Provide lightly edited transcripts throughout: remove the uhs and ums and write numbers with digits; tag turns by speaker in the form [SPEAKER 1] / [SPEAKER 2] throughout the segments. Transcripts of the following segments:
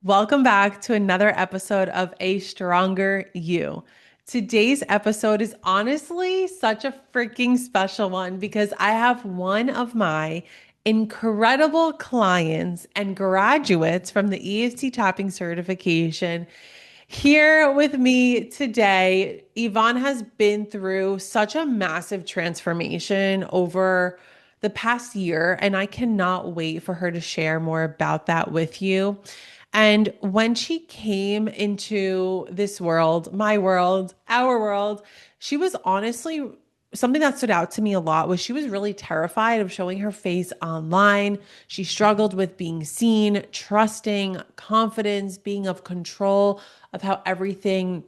[SPEAKER 1] Welcome back to another episode of A Stronger You. Today's episode is honestly such a freaking special one because I have one of my incredible clients and graduates from the EFT tapping certification here with me today. Ivon has been through such a massive transformation over the past year, and I cannot wait for her to share more about that with you. And when she came into this world, my world, our world, she was honestly something that stood out to me a lot was she was really terrified of showing her face online. She struggled with being seen, trusting, confidence, being of control of how everything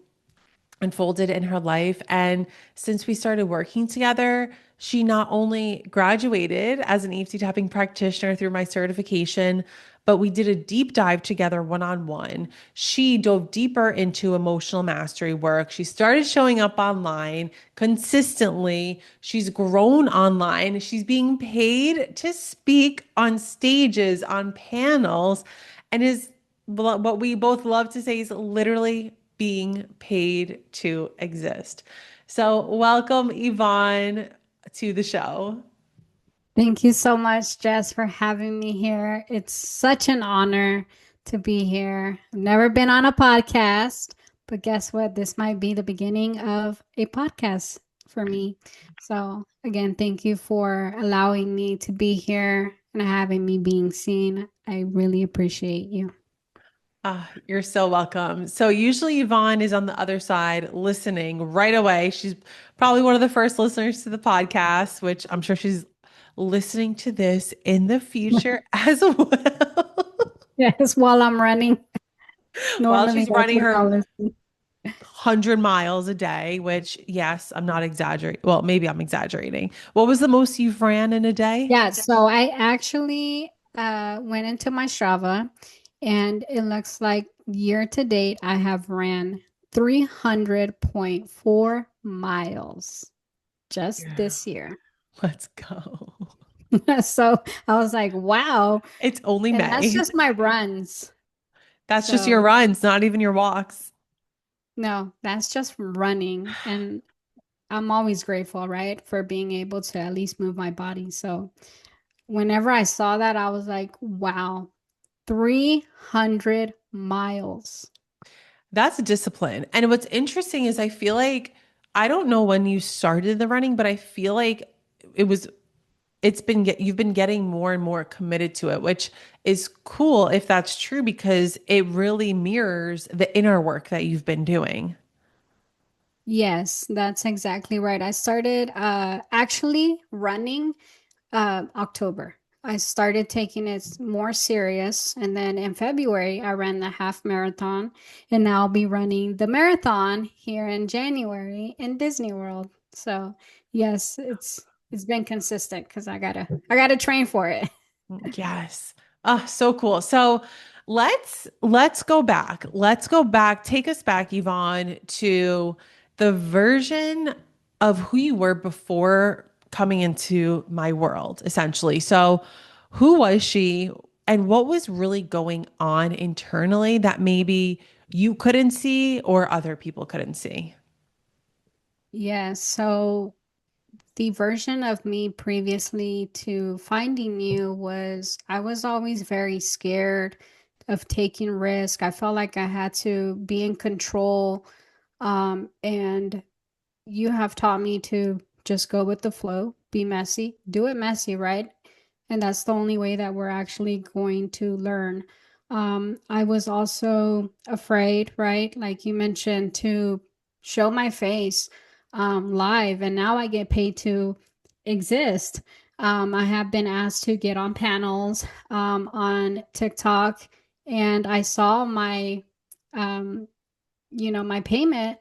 [SPEAKER 1] unfolded in her life. And since we started working together, she not only graduated as an EFT tapping practitioner through my certification, but we did a deep dive together one on one. She dove deeper into emotional mastery work. She started showing up online consistently. She's grown online. She's being paid to speak on stages, on panels, and is what we both love to say is literally being paid to exist. So, welcome, Yvonne, to the show.
[SPEAKER 2] Thank you so much, Jess, for having me here. It's such an honor to be here. I've never been on a podcast, but guess what? This might be the beginning of a podcast for me. So, again, thank you for allowing me to be here and having me being seen. I really appreciate you.
[SPEAKER 1] You're so welcome. So, usually Yvonne is on the other side listening right away. She's probably one of the first listeners to the podcast, which I'm sure she's listening to this in the future as well.
[SPEAKER 2] Yes, while I'm running,
[SPEAKER 1] While
[SPEAKER 2] normally
[SPEAKER 1] she's
[SPEAKER 2] that's
[SPEAKER 1] running
[SPEAKER 2] when I'll
[SPEAKER 1] her
[SPEAKER 2] listen.
[SPEAKER 1] 100 miles a day, which, yes, I'm not exaggerating. Well, maybe I'm exaggerating. What was the most you've ran in a day?
[SPEAKER 2] Yeah, so I actually went into my Strava and it looks like year to date I have ran 300.4 miles just
[SPEAKER 1] Yeah.
[SPEAKER 2] this year.
[SPEAKER 1] Let's go.
[SPEAKER 2] So I was like, wow.
[SPEAKER 1] It's only
[SPEAKER 2] And that's
[SPEAKER 1] May.
[SPEAKER 2] just my runs.
[SPEAKER 1] That's just your
[SPEAKER 2] So
[SPEAKER 1] runs, not even your walks.
[SPEAKER 2] no, that's just running. And I'm always grateful, right, for being able to at least move my body. So whenever I saw that, I was like, wow, 300 miles.
[SPEAKER 1] That's discipline. And what's interesting is I feel like I don't know when you started the running, but I feel like it was you've been getting more and more committed to it, which is cool if that's true because it really mirrors the inner work that you've been doing.
[SPEAKER 2] Yes, that's exactly right. I started actually running October. I started taking it more serious, and then in February I ran the half marathon, and now I'll be running the marathon here in January in Disney World. So, yes, it's been consistent because I gotta train for it.
[SPEAKER 1] Yes. Oh, so cool. So let's go back. Let's go back. Take us back, Yvonne, to the version of who you were before coming into my world, essentially. So who was she and what was really going on internally that maybe you couldn't see or other people couldn't see?
[SPEAKER 2] Yeah, so the version of me previously to finding you was I was always very scared of taking risk. I felt like I had to be in control. And you have taught me to just go with the flow, be messy, do it messy, right? And that's the only way that we're actually going to learn. I was also afraid, right? Like you mentioned, to show my face live, and now I get paid to exist. I have been asked to get on panels on TikTok, and I saw um, my payment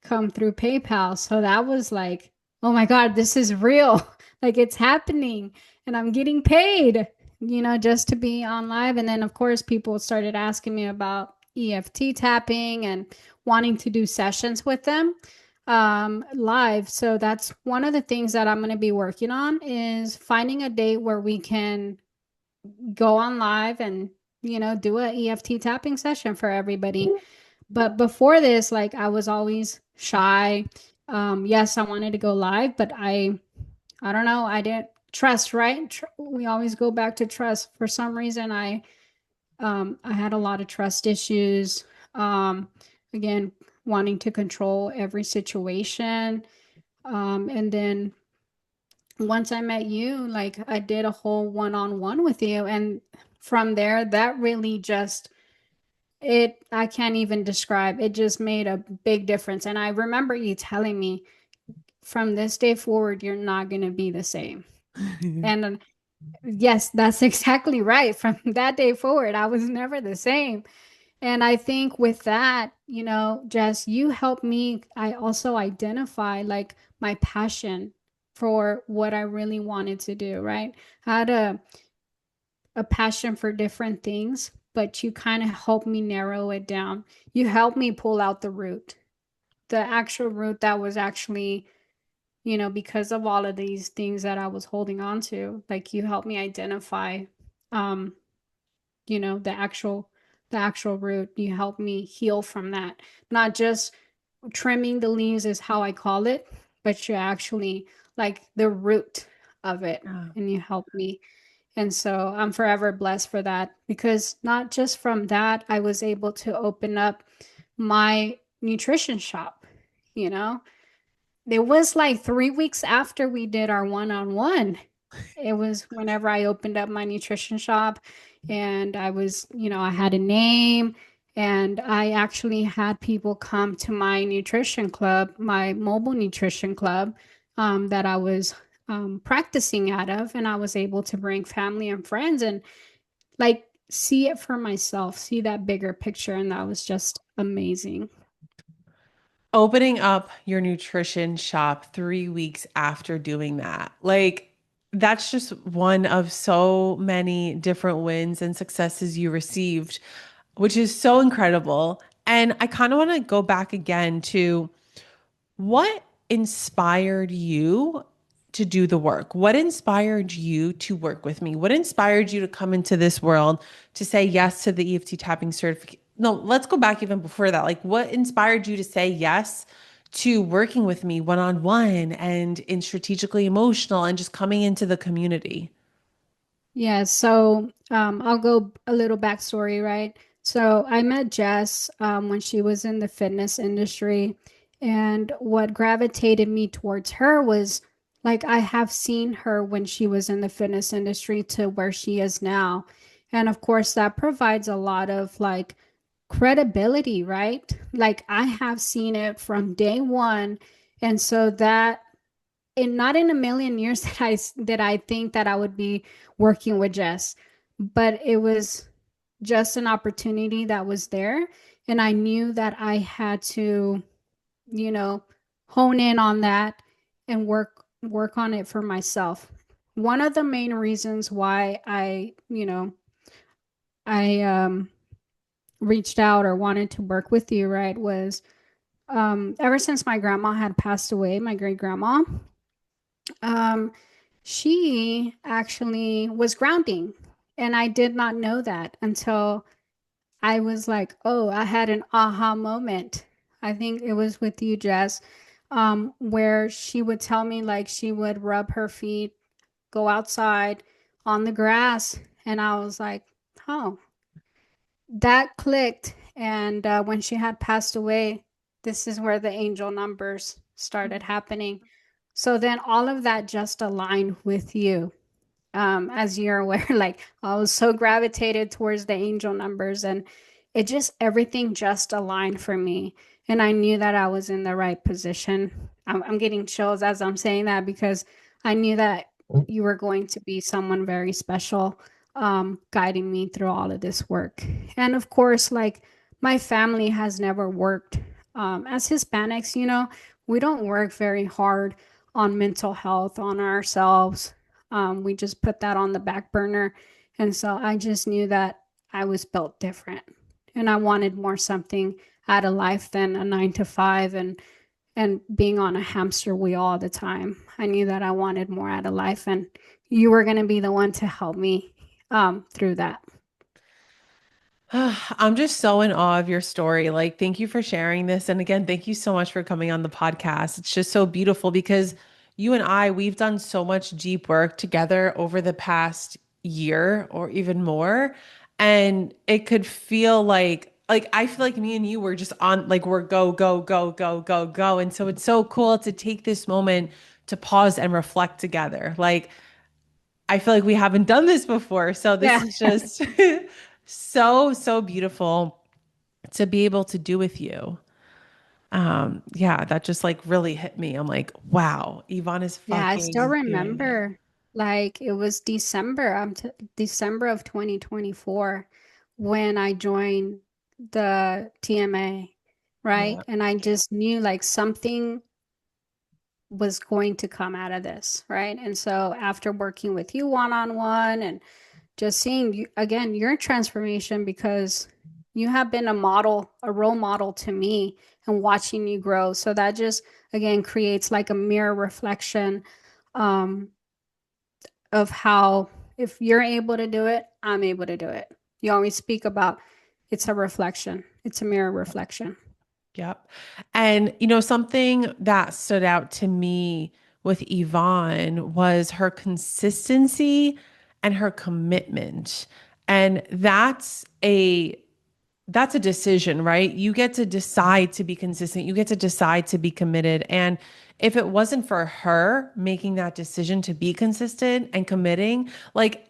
[SPEAKER 2] come through PayPal. So that was like, oh my God, this is real. Like it's happening and I'm getting paid, just to be on live. And then, of course, people started asking me about EFT tapping and wanting to do sessions with them live. So that's one of the things that I'm going to be working on is finding a date where we can go on live and do a EFT tapping session for everybody. But before this, like I was always shy. Yes, I wanted to go live, but I don't know, I didn't trust, right? We always go back to trust. For some reason, I had a lot of trust issues. Um, again, wanting to control every situation. And then once I met you, like I did a whole one-on-one with you, and from there, that really just I can't even describe. It just made a big difference. And I remember you telling me from this day forward, you're not going to be the same. And yes, that's exactly right. From that day forward, I was never the same. And I think with that, Jess, you helped me. I also identify like my passion for what I really wanted to do, right? I had a passion for different things, but you kind of helped me narrow it down. You helped me pull out the actual root that was actually, because of all of these things that I was holding on to. Like you helped me identify, um, the actual root. You helped me heal from that. Not just trimming the leaves is how I call it, but you actually like the root of it,
[SPEAKER 1] Yeah.
[SPEAKER 2] and you helped me. And so I'm forever blessed for that, because not just from that, I was able to open up my nutrition shop. You know, it was like 3 weeks after we did our one-on-one. It was whenever I opened up my nutrition shop, and I had a name, and I actually had people come to my nutrition club, my mobile nutrition club, that I was practicing out of. And I was able to bring family and friends and like see it for myself, see that bigger picture. And that was just amazing.
[SPEAKER 1] Opening up your nutrition shop 3 weeks after doing that, like that's just one of so many different wins and successes you received, which is so incredible. And I kind of want to go back again to what inspired you to do the work? What inspired you to work with me? What inspired you to come into this world to say yes to the EFT tapping certificate? No, let's go back even before that. Like, what inspired you to say yes to working with me one on one and in strategically emotional and just coming into the community?
[SPEAKER 2] Yeah, so I'll go a little backstory, right? So I met Jess when she was in the fitness industry, and what gravitated me towards her was like I have seen her when she was in the fitness industry to where she is now. And of course, that provides a lot of like credibility, right? Like I have seen it from day one. And so that not in a million years that I think that I would be working with Jess, but it was just an opportunity that was there, and I knew that I had to, you know, hone in on that and work on it for myself. One of the main reasons why I reached out or wanted to work with you, right, was ever since my grandma had passed away, my great grandma. Um, she actually was grounding, and I did not know that until I was like, oh, I had an aha moment. I think it was with you, Jess, where she would tell me like she would rub her feet, go outside on the grass, and I was like, oh, that clicked. And when she had passed away, this is where the angel numbers started happening. So then all of that just aligned with you. As you're aware, like I was so gravitated towards the angel numbers, and it just everything just aligned for me. And I knew that I was in the right position. I'm getting chills as I'm saying that, because I knew that you were going to be someone very special, guiding me through all of this work. And of course, like my family has never worked, as Hispanics, we don't work very hard on mental health, on ourselves. We just put that on the back burner. And so I just knew that I was built different, and I wanted more something out of life than a 9 to 5 and being on a hamster wheel all the time. I knew that I wanted more out of life, and you were going to be the one to help me through that.
[SPEAKER 1] I'm just so in awe of your story. Like, thank you for sharing this. And again, thank you so much for coming on the podcast. It's just so beautiful because you and I, we've done so much deep work together over the past year or even more. And it could feel like I feel like me and you were just on, like, we're go, go, go, go, go, go. And so it's so cool to take this moment to pause and reflect together. Like, I feel like we haven't done this before. So this
[SPEAKER 2] Yeah.
[SPEAKER 1] is just so, so beautiful to be able to do with you. Yeah, that just like really hit me. I'm like, wow, Yvonne is
[SPEAKER 2] Yeah, I still
[SPEAKER 1] fucking doing it.
[SPEAKER 2] remember like it was December, December of 2024 when I joined the TMA,
[SPEAKER 1] Yeah.
[SPEAKER 2] right? And I just knew like something was going to come out of this, right? And so after working with you one on one and just seeing you again, your transformation because you have been a model, a role model to me and watching you grow. So that just again creates like a mirror reflection um, of how if you're able to do it, I'm able to do it. You always speak about it's a reflection, it's a mirror reflection.
[SPEAKER 1] Yep. And something that stood out to me with Yvonne was her consistency and her commitment. And that's a decision, right? You get to decide to be consistent. You get to decide to be committed. And if it wasn't for her making that decision to be consistent and committing, like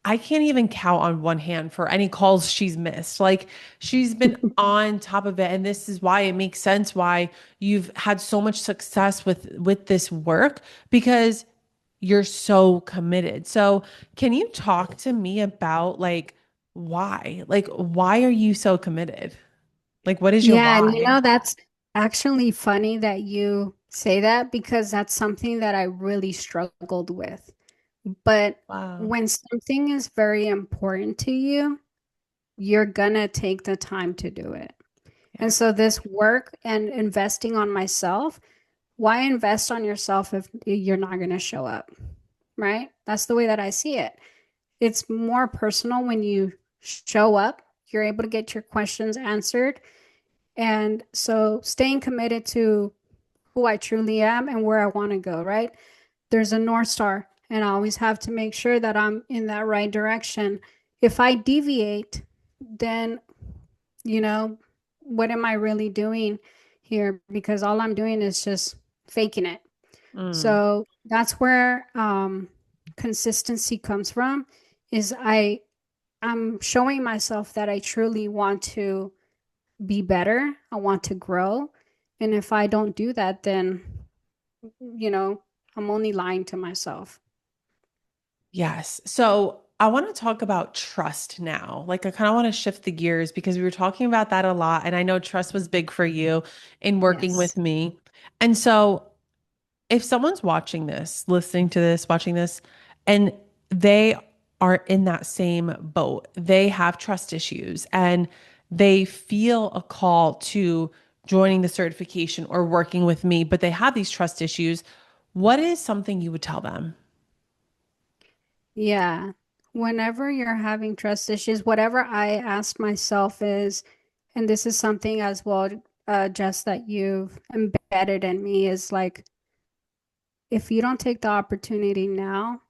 [SPEAKER 1] I can't even count on one hand for any calls she's missed. Like she's been on top of it, and this is why it makes sense why you've had so much success with this work because you're so committed. So, can you talk to me about like why? Like why are you so committed? Like what is your
[SPEAKER 2] Yeah, and
[SPEAKER 1] why?
[SPEAKER 2] that's actually funny that you say that because that's something that I really struggled with. But
[SPEAKER 1] Wow.
[SPEAKER 2] when something is very important to you, you're gonna take the time to do it.
[SPEAKER 1] Yeah.
[SPEAKER 2] And so this work and investing on myself, why invest on yourself if you're not gonna show up? Right? That's the way that I see it. It's more personal when you show up, you're able to get your questions answered. And so staying committed to who I truly am and where I want to go, right? There's a North Star, and I always have to make sure that I'm in that right direction. If I deviate, then, you know, what am I really doing here? Because all I'm doing is just faking it.
[SPEAKER 1] Mm.
[SPEAKER 2] So that's where consistency comes from, is I'm showing myself that I truly want to be better. I want to grow. And if I don't do that, then, you know, I'm only lying to myself.
[SPEAKER 1] Yes. So I want to talk about trust now. Like, I kind of want to shift the gears because we were talking about that a lot. And I know trust was big for you in working
[SPEAKER 2] Yes.
[SPEAKER 1] with me. And so, if someone's watching this, listening to this, watching this, and they are in that same boat, they have trust issues and they feel a call to joining the certification or working with me, but they have these trust issues, what is something you would tell them?
[SPEAKER 2] Yeah. Whenever you're having trust issues, whatever I ask myself is, and this is something as well, Jess, that you've embedded in me is like, if you don't take the opportunity now,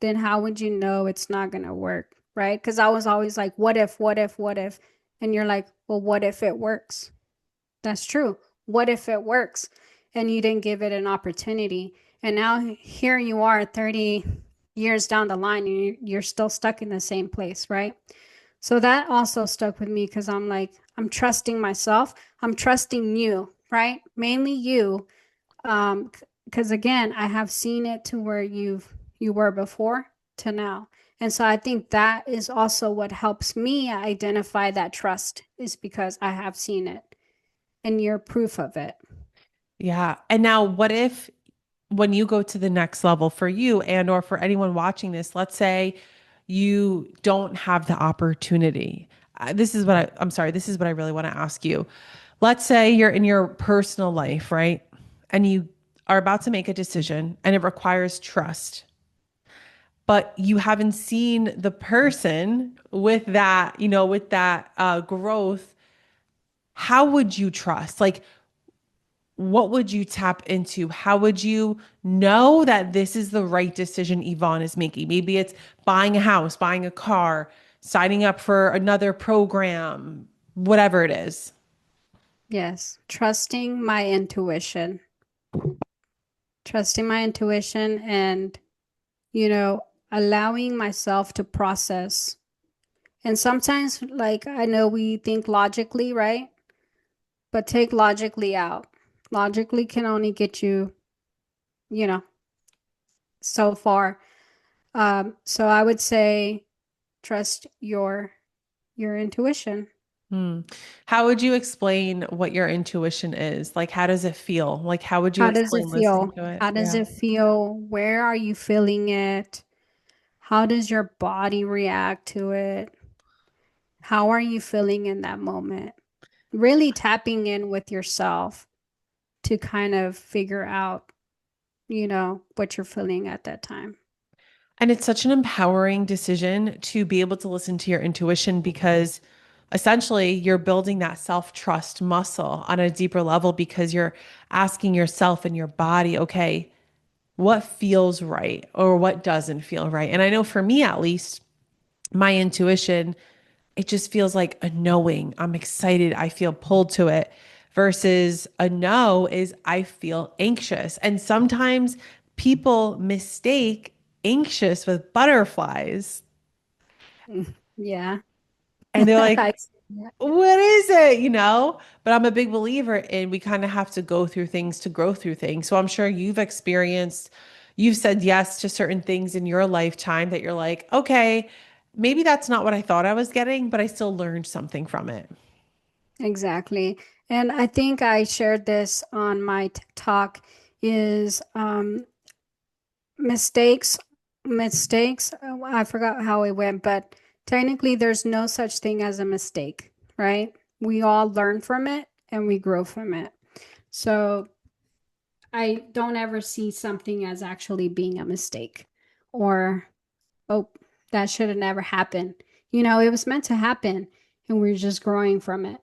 [SPEAKER 2] then how would you know it's not going to work? Right? Because I was always like, what if, what if, what if? And you're like, well, what if it works? That's true. What if it works? And you didn't give it an opportunity. And now here you are 30 years down the line and you're still stuck in the same place, right? So that also stuck with me because I'm like, I'm trusting myself. I'm trusting you, right? Mainly you. Because again, I have seen it to where you were before to now. And so I think that is also what helps me identify that trust is because I have seen it and you're proof of it.
[SPEAKER 1] Yeah. And now, what if when you go to the next level for you and or for anyone watching this, let's say you don't have the opportunity. I'm sorry, this is what I really want to ask you. Let's say you're in your personal life, right? And you are about to make a decision and it requires trust. but you haven't seen the person with that, with that growth. How would you trust? Like, what would you tap into? How would you know that this is the right decision Yvonne is making? Maybe it's buying a house, buying a car, signing up for another program, whatever it is.
[SPEAKER 2] Yes, trusting my intuition and, you know, allowing myself to process. And sometimes, like, I know we think logically, right? But take logically out. Logically can only get you, you know, so far. So I would say trust your intuition.
[SPEAKER 1] Hmm. How would you explain what your intuition is? Like, how does it feel? Like, how would you
[SPEAKER 2] How does it
[SPEAKER 1] explain listening
[SPEAKER 2] feel?
[SPEAKER 1] to it?
[SPEAKER 2] How does
[SPEAKER 1] Yeah.
[SPEAKER 2] it feel? Where are you feeling it? How does your body react to it? How are you feeling in that moment? Really tapping in with yourself to kind of figure out, what you're feeling at that time.
[SPEAKER 1] And it's such an empowering decision to be able to listen to your intuition because essentially you're building that self-trust muscle on a deeper level because you're asking yourself and your body, okay, what feels right or what doesn't feel right? And I know for me at least, my intuition, it just feels like a knowing. I'm excited. I feel pulled to it versus a no is I feel anxious. And sometimes people mistake anxious with butterflies.
[SPEAKER 2] Yeah.
[SPEAKER 1] And they're like,
[SPEAKER 2] I see that.
[SPEAKER 1] what is it? But I'm a big believer in we kind of have to go through things to grow through things. So I'm sure you've said yes to certain things in your lifetime that you're like, okay, maybe that's not what I thought I was getting, but I still learned something from it.
[SPEAKER 2] Exactly. And I think I shared this on my talk is mistakes, I forgot how it went, but technically there's no such thing as a mistake, right? We all learn from it and we grow from it. So I don't ever see something as actually being a mistake or, oh, that should have never happened. It was meant to happen and we're just growing from it.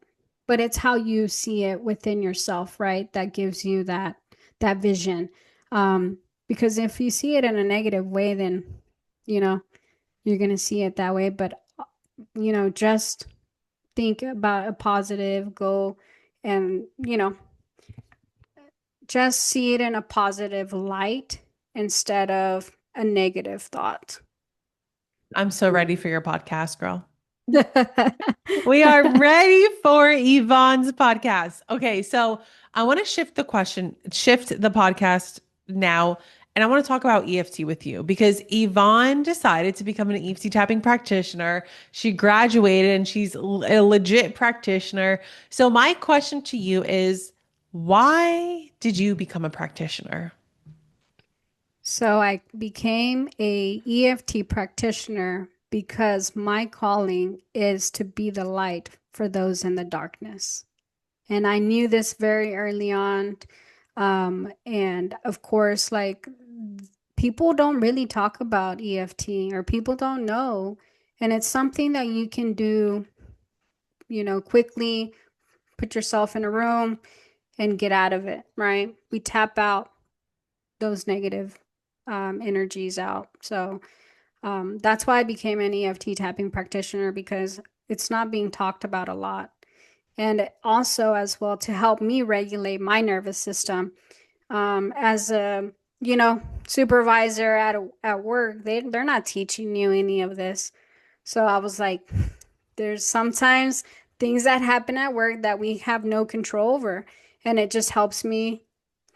[SPEAKER 2] But it's how you see it within yourself, right? That gives you that vision. Um, because if you see it in a negative way, then, you know, you're going to see it that way. But, just think about a positive, go and, just see it in a positive light instead of a negative thought.
[SPEAKER 1] I'm so ready for your podcast, girl. We are ready for Yvonne's podcast. Okay, so I want to shift the podcast now, and I want to talk about EFT with you because Yvonne decided to become an EFT tapping practitioner. She graduated and she's a legit practitioner. So my question to you is, why did you become a practitioner?
[SPEAKER 2] So I became a EFT practitioner because my calling is to be the light for those in the darkness. And I knew this very early on. And of course, like people don't really talk about EFT or people don't know. And it's something that you can do, quickly put yourself in a room and get out of it, right? We tap out those negative energies out. So that's why I became an EFT tapping practitioner because it's not being talked about a lot. And also, as well, to help me regulate my nervous system. As a supervisor at work, they're not teaching you any of this. So I was like, there's sometimes things that happen at work that we have no control over, and it just helps me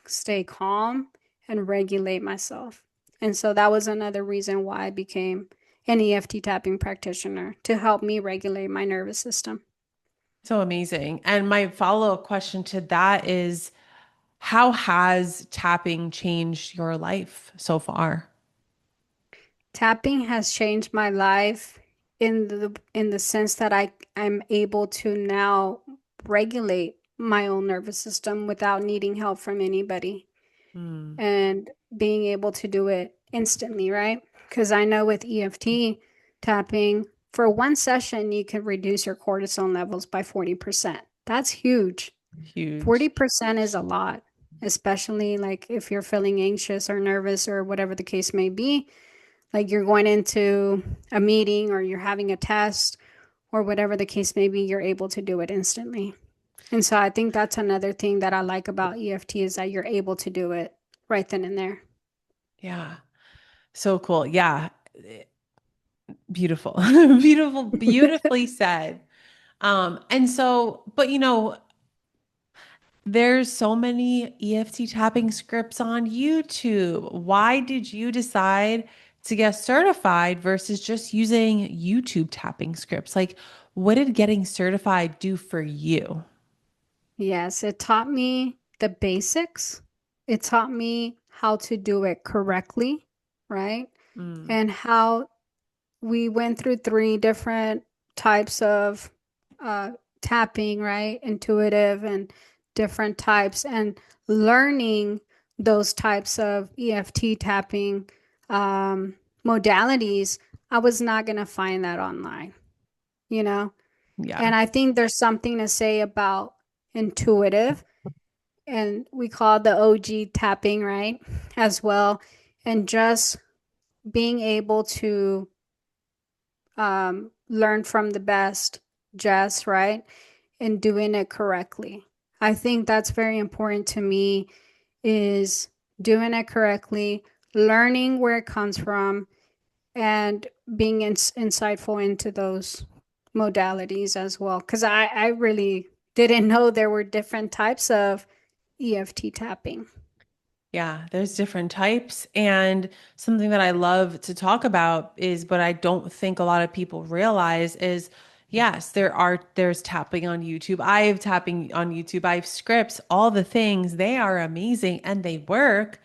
[SPEAKER 2] stay calm and regulate myself. And so that was another reason why I became an EFT tapping practitioner to help me regulate my nervous system.
[SPEAKER 1] So amazing. And my follow-up question to that is, how has tapping changed your life so far?
[SPEAKER 2] Tapping has changed my life in the sense that I'm able to now regulate my own nervous system without needing help from anybody
[SPEAKER 1] Hmm.
[SPEAKER 2] and being able to do it instantly, right? Because I know with EFT tapping, for one session, you can reduce your cortisol levels by 40%. That's huge.
[SPEAKER 1] Huge.
[SPEAKER 2] 40% is a lot, especially like if you're feeling anxious or nervous or whatever the case may be. Like you're going into a meeting or you're having a test or whatever the case may be, you're able to do it instantly. And so I think that's another thing that I like about EFT is that you're able to do it right then and there.
[SPEAKER 1] Yeah. So cool. Yeah. Beautiful. Beautiful, beautifully said. And so, but there's so many EFT tapping scripts on YouTube. Why did you decide to get certified versus just using YouTube tapping scripts? Like, what did getting certified do for you?
[SPEAKER 2] Yes, it taught me the basics. It taught me how to do it correctly, right?
[SPEAKER 1] Mm,
[SPEAKER 2] And how we went through three different types of uh, tapping, right? Intuitive and different types, and learning those types of EFT tapping um, modalities. I was not going to find that online, you know?
[SPEAKER 1] yeah.
[SPEAKER 2] And I think there's something to say about intuitive, and we call it the OG tapping, right? As well. And just being able to learn from the best, just right, and doing it correctly. I think that's very important to me is doing it correctly, learning where it comes from, and being insightful into those modalities as well. Because I really didn't know there were different types of EFT tapping.
[SPEAKER 1] Yeah, there's different types. And something that I love to talk about is, but I don't think a lot of people realize is, yes, there's tapping on YouTube. I have tapping on YouTube. I have scripts, all the things. They are amazing and they work.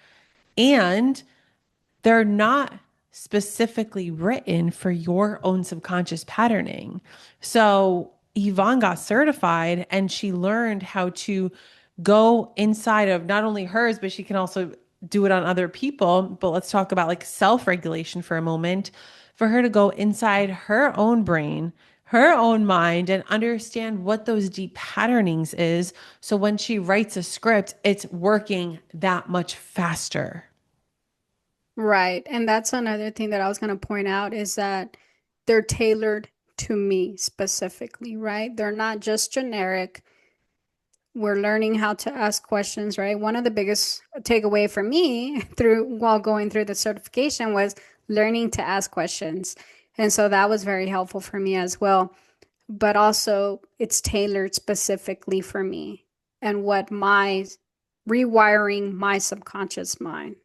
[SPEAKER 1] And they're not specifically written for your own subconscious patterning. So Yvonne got certified and she learned how to go inside of not only hers, but she can also do it on other people. But let's talk about like self regulation for a moment. For her to go inside her own brain, her own mind, and understand what those deep patternings is. So when she writes a script, it's working that much faster.
[SPEAKER 2] Right. And that's another thing that I was going to point out is that they're tailored to me specifically, right? They're not just generic. We're learning how to ask questions, right? One of the biggest takeaway for me through while going through the certification was learning to ask questions. And so that was very helpful for me as well. But also it's tailored specifically for me and what my rewiring my subconscious mind.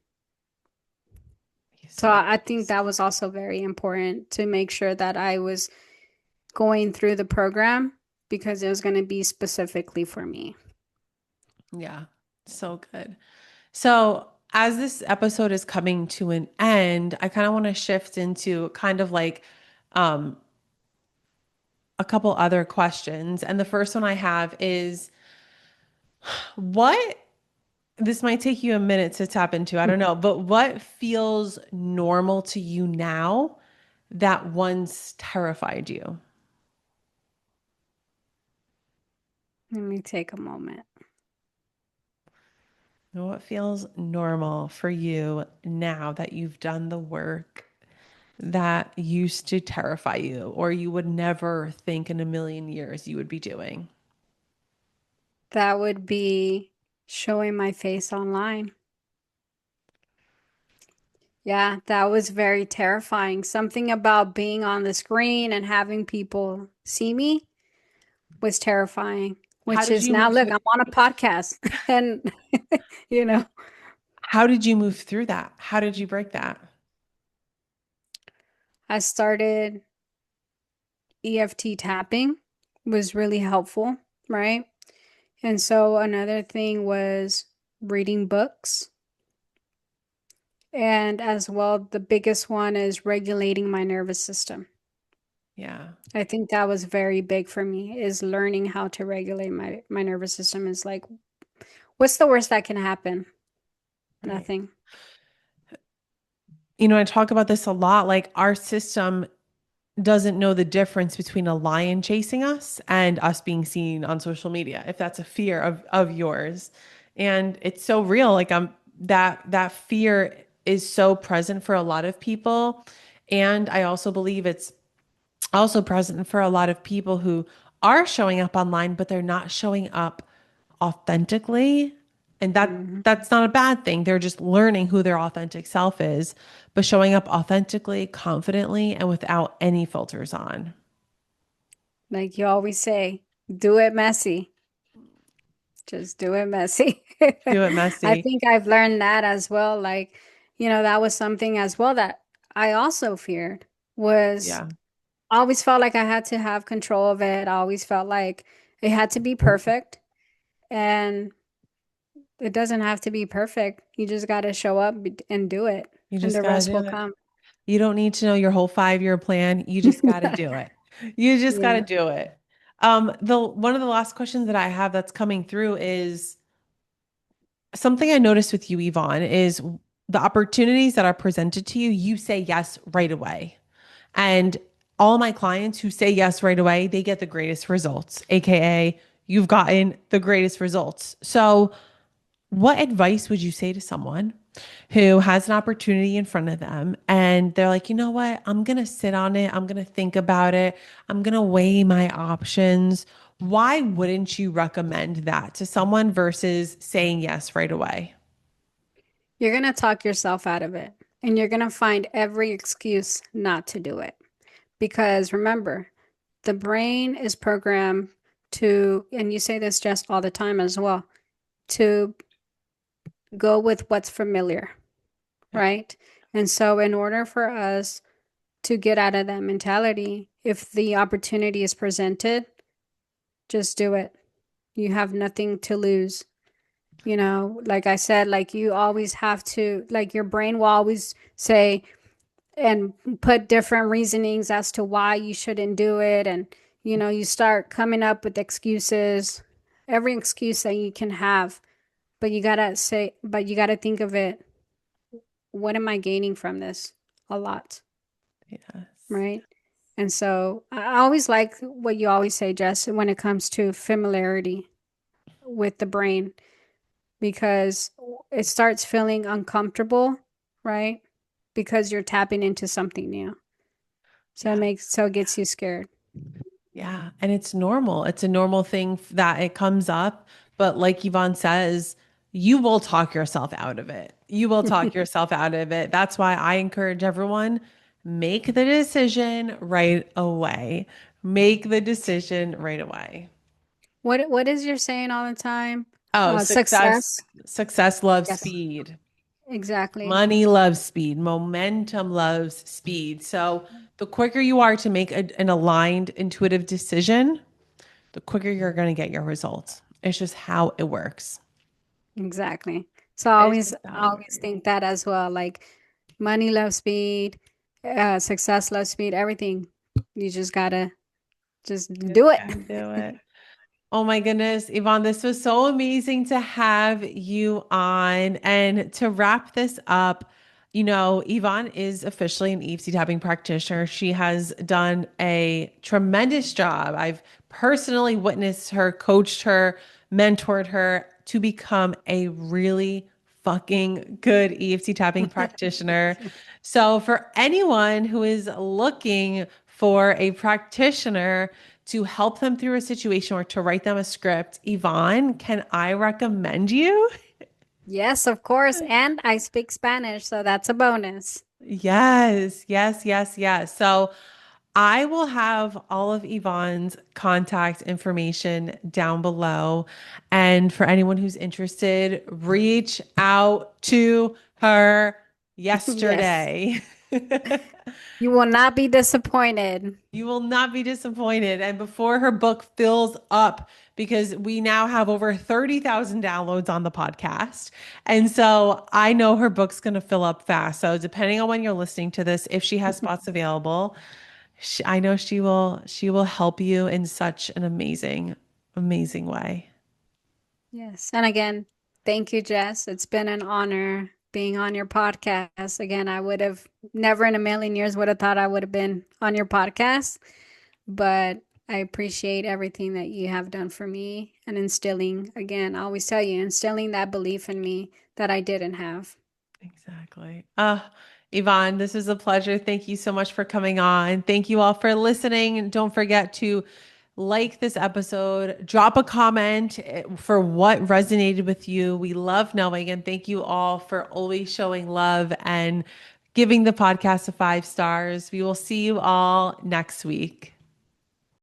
[SPEAKER 2] So
[SPEAKER 1] So
[SPEAKER 2] I think that was also very important to make sure that I was going through the program because it was going to be specifically for me.
[SPEAKER 1] yeah, so good. So, as this episode is coming to an end, I kind of want to shift into kind of like um, a couple other questions. And the first one I have is what, this might take you a minute to tap into, I don't know, but what feels normal to you now that once terrified you?
[SPEAKER 2] Let me take a moment.
[SPEAKER 1] What feels normal for you now that you've done the work that used to terrify you or you would never think in a million years you would be doing?
[SPEAKER 2] That would be showing my face online. Yeah, that was very terrifying. Something about being on the screen and having people see me was terrifying,
[SPEAKER 1] How
[SPEAKER 2] which
[SPEAKER 1] did
[SPEAKER 2] is
[SPEAKER 1] you
[SPEAKER 2] now,
[SPEAKER 1] move
[SPEAKER 2] look,
[SPEAKER 1] through
[SPEAKER 2] I'm on a podcast and, you know,
[SPEAKER 1] how did you move through that? How did you break that?
[SPEAKER 2] I started EFT tapping was really helpful, right? And so another thing was reading books. And as well, the biggest one is regulating my nervous system.
[SPEAKER 1] Yeah,
[SPEAKER 2] I think that was very big for me is learning how to regulate my nervous system is like, what's the worst that can happen?
[SPEAKER 1] right.
[SPEAKER 2] Nothing.
[SPEAKER 1] I talk about this a lot. Like our system doesn't know the difference between a lion chasing us and us being seen on social media, if that's a fear of yours. And it's so real. Like that fear is so present for a lot of people. And I also believe it's also present for a lot of people who are showing up online, but they're not showing up authentically. And
[SPEAKER 2] Mhm.
[SPEAKER 1] that's not a bad thing. They're just learning who their authentic self is, but showing up authentically, confidently, and without any filters on.
[SPEAKER 2] Like you always say, do it messy. Just do it messy.
[SPEAKER 1] Do it
[SPEAKER 2] I
[SPEAKER 1] messy.
[SPEAKER 2] think I've learned that as well. Like, that was something as well that I also feared was
[SPEAKER 1] Yeah.
[SPEAKER 2] I always felt like I had to have control of it. I always felt like it had to be perfect. And it doesn't have to be perfect. You just got to show up and do it,
[SPEAKER 1] You
[SPEAKER 2] and
[SPEAKER 1] just
[SPEAKER 2] the
[SPEAKER 1] got to
[SPEAKER 2] rest
[SPEAKER 1] do
[SPEAKER 2] will
[SPEAKER 1] it.
[SPEAKER 2] come.
[SPEAKER 1] You don't need to know your whole 5-year plan. You just got to do it. You just got to
[SPEAKER 2] Yeah.
[SPEAKER 1] do it. The one of the last questions that I have that's coming through is something I noticed with you, Yvonne, is the opportunities that are presented to you, you say yes right away. And all my clients who say yes right away, they get the greatest results, AKA, you've gotten the greatest results. So, what advice would you say to someone who has an opportunity in front of them and they're like, you know what? I'm going to sit on it. I'm going to think about it. I'm going to weigh my options. Why wouldn't you recommend that to someone versus saying yes right away?
[SPEAKER 2] You're going to talk yourself out of it, and you're going to find every excuse not to do it. Because remember, the brain is programmed to, and you say this just all the time as well, to go with what's familiar,
[SPEAKER 1] Yeah.
[SPEAKER 2] right? And so, in order for us to get out of that mentality, if the opportunity is presented, just do it. You have nothing to lose. Like I said, like you always have to, like your brain will always say and put different reasonings as to why you shouldn't do it. And, you start coming up with excuses, every excuse that you can have. But you gotta think of it. What am I gaining from this? A lot,
[SPEAKER 1] Yes.
[SPEAKER 2] right? And so I always like what you always say, Jess, when it comes to familiarity with the brain, because it starts feeling uncomfortable, right? Because you're tapping into something new.
[SPEAKER 1] Yeah.
[SPEAKER 2] So it gets you scared.
[SPEAKER 1] Yeah. And it's normal. It's a normal thing that it comes up. But like Yvonne says, you will talk yourself out of it. You will talk yourself out of it. That's why I encourage everyone, make the decision right away. Make the decision right away.
[SPEAKER 2] What is your saying all the time?
[SPEAKER 1] Oh,
[SPEAKER 2] Success.
[SPEAKER 1] success loves
[SPEAKER 2] Yes,
[SPEAKER 1] speed.
[SPEAKER 2] exactly.
[SPEAKER 1] Money loves speed. Momentum loves speed. So the quicker you are to make an aligned, intuitive decision, the quicker you're going to get your results. It's just how it works.
[SPEAKER 2] Exactly. So
[SPEAKER 1] It's just
[SPEAKER 2] I
[SPEAKER 1] how it
[SPEAKER 2] always
[SPEAKER 1] works.
[SPEAKER 2] think that as well. Like money loves speed, success loves speed, everything. You just gotta just
[SPEAKER 1] Just
[SPEAKER 2] do it.
[SPEAKER 1] gotta do it. Oh my goodness, Yvonne, this was so amazing to have you on. And to wrap this up, Yvonne is officially an EFT tapping practitioner. She has done a tremendous job. I've personally witnessed her, coached her, mentored her to become a really fucking good EFT tapping practitioner. So, for anyone who is looking for a practitioner, to help them through a situation or to write them a script, Yvonne, can I recommend you?
[SPEAKER 2] Yes, of course. And I speak Spanish, so that's a bonus.
[SPEAKER 1] Yes, yes, yes, yes. So I will have all of Yvonne's contact information down below. And for anyone who's interested, reach out to her
[SPEAKER 2] Yes.
[SPEAKER 1] yesterday.
[SPEAKER 2] You will not be disappointed.
[SPEAKER 1] You will not be disappointed. And before her book fills up, because we now have over 30,000 downloads on the podcast. And so I know her book's going to fill up fast. So depending on when you're listening to this, if she has spots available, I know she will help you in such an amazing, amazing way.
[SPEAKER 2] Yes. And again, thank you, Jess. It's been an honor being on your podcast. Again, I would have never in a million years would have thought I would have been on your podcast, but I appreciate everything that you have done for me and instilling, again, I always tell you, instilling that belief in me that I didn't have.
[SPEAKER 1] Exactly. Yvonne, this is a pleasure. Thank you so much for coming on. Thank you all for listening. And don't forget to like this episode, drop a comment for what resonated with you. We love knowing, and thank you all for always showing love and giving the podcast a 5 stars. We will see you all next week.